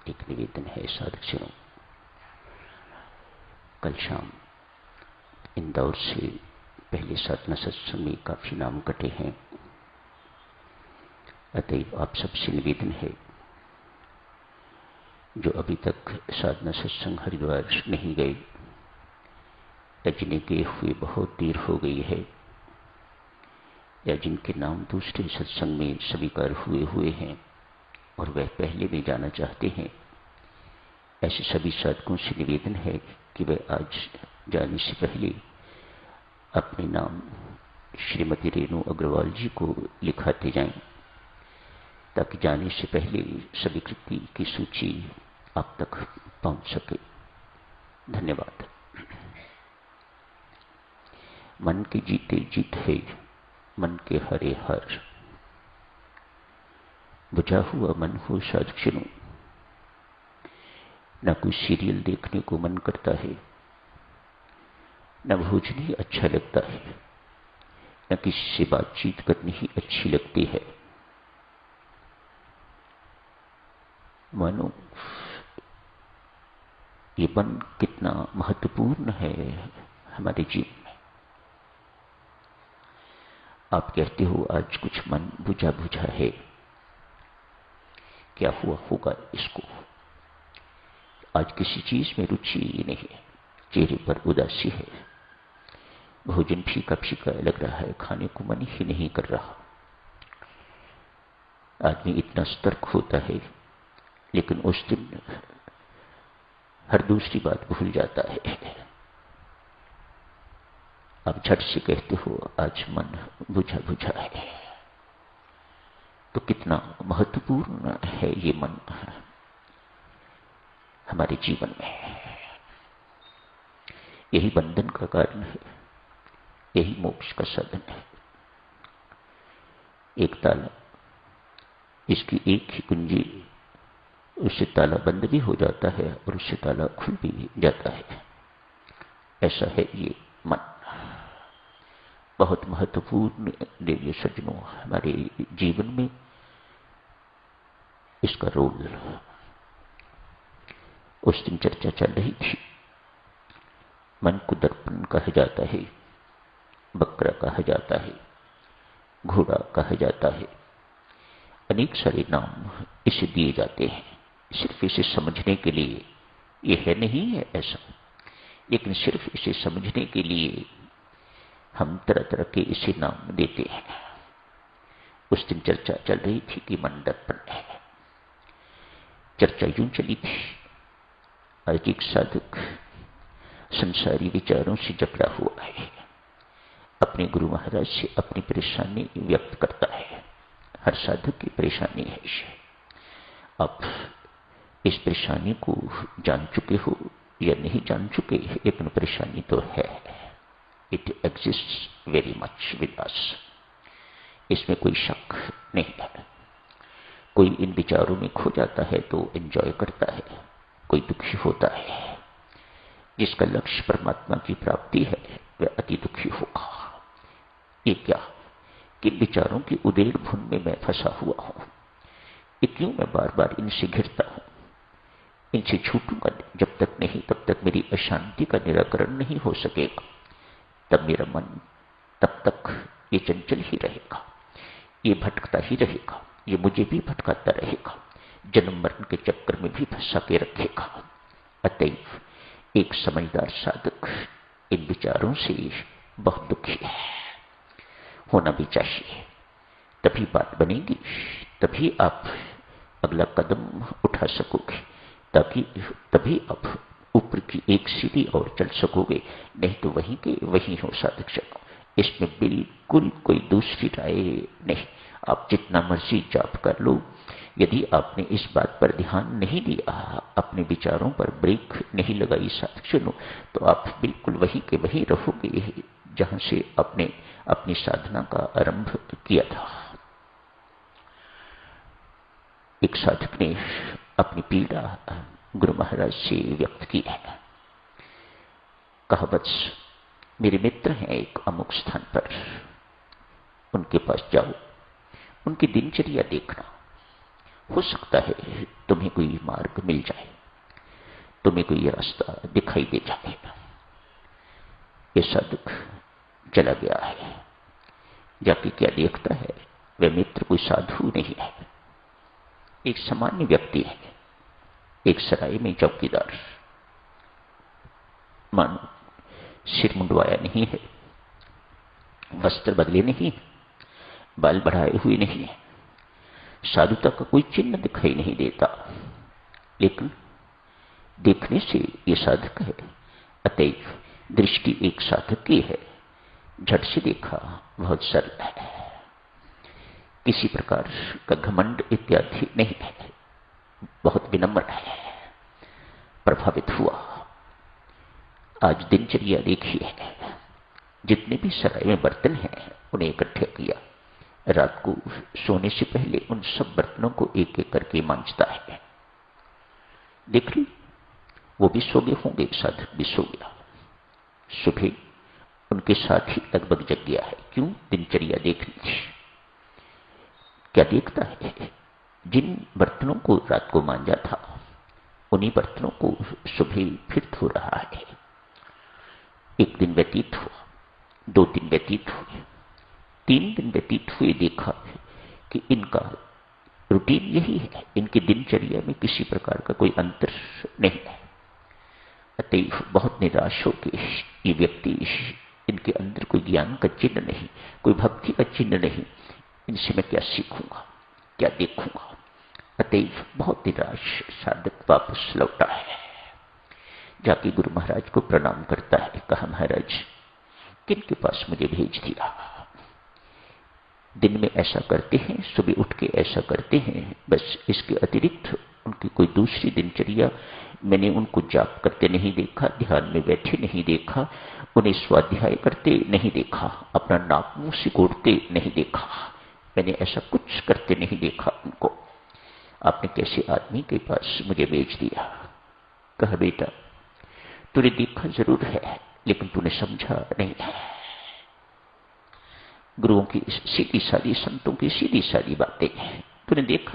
एक निवेदन है साधुजनों। कल शाम इंदौर से पहले साधना सत्संग में काफी नाम कटे हैं, अतएव आप सबसे निवेदन है जो अभी तक साधना सत्संग हरिद्वार नहीं गए या जिन्हें गए हुए बहुत देर हो गई है या जिनके नाम दूसरे सत्संग में स्वीकार हुए हैं और वह पहले में जाना चाहते हैं, ऐसे सभी साधकों से निवेदन है कि वह आज जाने से पहले अपने नाम श्रीमती रेणु अग्रवाल जी को लिखाते जाएं, ताकि जाने से पहले सभी कृति की सूची आप तक पहुंच सके। धन्यवाद। मन के जीते जीत है, मन के हरे हर, बुझा हुआ मन हो साधुजनों। न कोई सीरियल देखने को मन करता है, न भोजन ही अच्छा लगता है, न किसी से बातचीत करनी ही अच्छी लगती है। मानो ये मन कितना महत्वपूर्ण है हमारे जीवन में। आप कहते हो आज कुछ मन बुझा बुझा है, क्या हुआ होगा इसको? आज किसी चीज में रुचि नहीं है, चेहरे पर उदासी है, भोजन फीका फीका लग रहा है, खाने को मन ही नहीं कर रहा। आदमी इतना सतर्क होता है लेकिन उस दिन हर दूसरी बात भूल जाता है। आप झट से कहते हो आज मन बुझा बुझा है, तो कितना महत्वपूर्ण है ये मन हमारे जीवन में। यही बंधन का कारण है, यही मोक्ष का साधन है। एक ताला, इसकी एक ही कुंजी, उससे ताला बंद भी हो जाता है और उससे ताला खुल भी जाता है। ऐसा है ये मन। बहुत महत्वपूर्ण देवी सज्जनों हमारे जीवन में इसका रोल। उस दिन चर्चा चल रही थी, मन को दर्पण कहा जाता है, बकरा कहा जाता है, घोड़ा कहा जाता है, अनेक सारे नाम इसे दिए जाते हैं सिर्फ इसे समझने के लिए। ये है नहीं है ऐसा, लेकिन सिर्फ इसे समझने के लिए हम तरह तरह के इसे नाम देते हैं। उस दिन चर्चा चल रही थी कि मन दर्पण है। चर्चा यूं चली थी, आज एक साधक संसारी विचारों से जकड़ा हुआ है, अपने गुरु महाराज से अपनी परेशानी व्यक्त करता है। हर साधक की परेशानी है इसे। आप इस परेशानी को जान चुके हो या नहीं जान चुके, लेकिन परेशानी तो है। It exist very much with us, इसमें कोई शक नहीं है। कोई इन विचारों में खो जाता है तो एंजॉय करता है, कोई दुखी होता है। जिसका लक्ष्य परमात्मा की प्राप्ति है वह अति दुखी होगा। ये क्या, किन विचारों की उदेड़ भून में मैं फंसा हुआ हूं, क्यों मैं बार बार इनसे घिरता हूं। इनसे छूटूंगा जब तक नहीं, तब तक मेरी अशांति का निराकरण नहीं हो सकेगा। तब मेरा मन तब तक ये चंचल ही रहेगा, ये भटकता ही रहेगा, ये मुझे भी भटकाता रहेगा, जन्म मरण के चक्कर में भी फंसा के रखेगा। अतएव एक समझदार साधक इन विचारों से बहुत दुखी है, होना भी चाहिए। तभी बात बनेगी, तभी आप अगला कदम उठा सकोगे, तभी आप ऊपर की एक सीढ़ी और चल सकोगे। नहीं तो वहीं के वहीं हो साधक जन। इसमें बिल्कुल कोई दूसरी राय नहीं। आप जितना मर्जी जाप कर लो, यदि आपने इस बात पर ध्यान नहीं दिया, अपने विचारों पर ब्रेक नहीं लगाई साधक जनों, तो आप बिल्कुल वहीं के वहीं रहोगे जहां से आपने अपनी साधना का आरंभ किया था। एक साधक ने अपनी पीड़ा गुरु महाराज से व्यक्त की है। कहा, बस मेरे मित्र हैं एक अमुक स्थान पर, उनके पास जाओ, उनकी दिनचर्या देखना, हो सकता है तुम्हें कोई मार्ग मिल जाए, तुम्हें कोई रास्ता दिखाई दे जाए। ये साधक चला गया है। जाके क्या देखता है, वह मित्र कोई साधु नहीं है, एक सामान्य व्यक्ति है, एक सराय में चौकीदार। मानो सिर मुंडवाया नहीं है, वस्त्र बदले नहीं, बाल बढ़ाए हुए नहीं है, साधुता का कोई चिन्ह दिखाई नहीं देता, लेकिन देखने से ये साधक है। अतएव दृष्टि एक साधक की है। झट से देखा बहुत सरल है, किसी प्रकार का घमंड इत्यादि नहीं है, बहुत विनम्र है। प्रभावित हुआ। आज दिनचर्या देखी है, जितने भी सराय में बर्तन हैं उन्हें इकट्ठे किया। रात को सोने से पहले उन सब बर्तनों को एक एक करके मांजता है। देख ली, वो भी सो गए होंगे, साधक भी सो गया। सुबह उनके साथ ही लगभग जग गया है। क्यों? दिनचर्या देखनी थी। क्या देखता है, जिन बर्तनों को रात को मांजा था उन्हीं बर्तनों को सुबह फिर धो रहा है। एक दिन व्यतीत हुआ, 2 दिन व्यतीत हुए, 3 दिन व्यतीत हुए। देखा कि इनका रूटीन यही है, इनकी दिनचर्या में किसी प्रकार का कोई अंतर नहीं है। अतएव बहुत निराश होकर ये व्यक्ति, इनके अंदर कोई ज्ञान का चिन्ह नहीं, कोई भक्ति का चिन्ह नहीं, इनसे मैं क्या सीखूंगा, क्या देखूंगा। अतएव बहुत निराश साधक वापस लौटा है। जाके गुरु महाराज को प्रणाम करता है। कहा, महाराज किनके पास मुझे भेज दिया? दिन में ऐसा करते हैं, सुबह उठ के ऐसा करते हैं, बस इसके अतिरिक्त उनकी कोई दूसरी दिनचर्या मैंने उनको जाप करते नहीं देखा, ध्यान में बैठे नहीं देखा, उन्हें स्वाध्याय करते नहीं देखा, अपना नाक मुंह सिकोड़ते नहीं देखा, मैंने ऐसा कुछ करते नहीं देखा उनको। आपने कैसे आदमी के पास मुझे भेज दिया? कहा, बेटा तूने देखा जरूर है, लेकिन तूने समझा नहीं है। गुरुओं की सीधी सादी, संतों की सीधी सादी बातें हैं। तूने देखा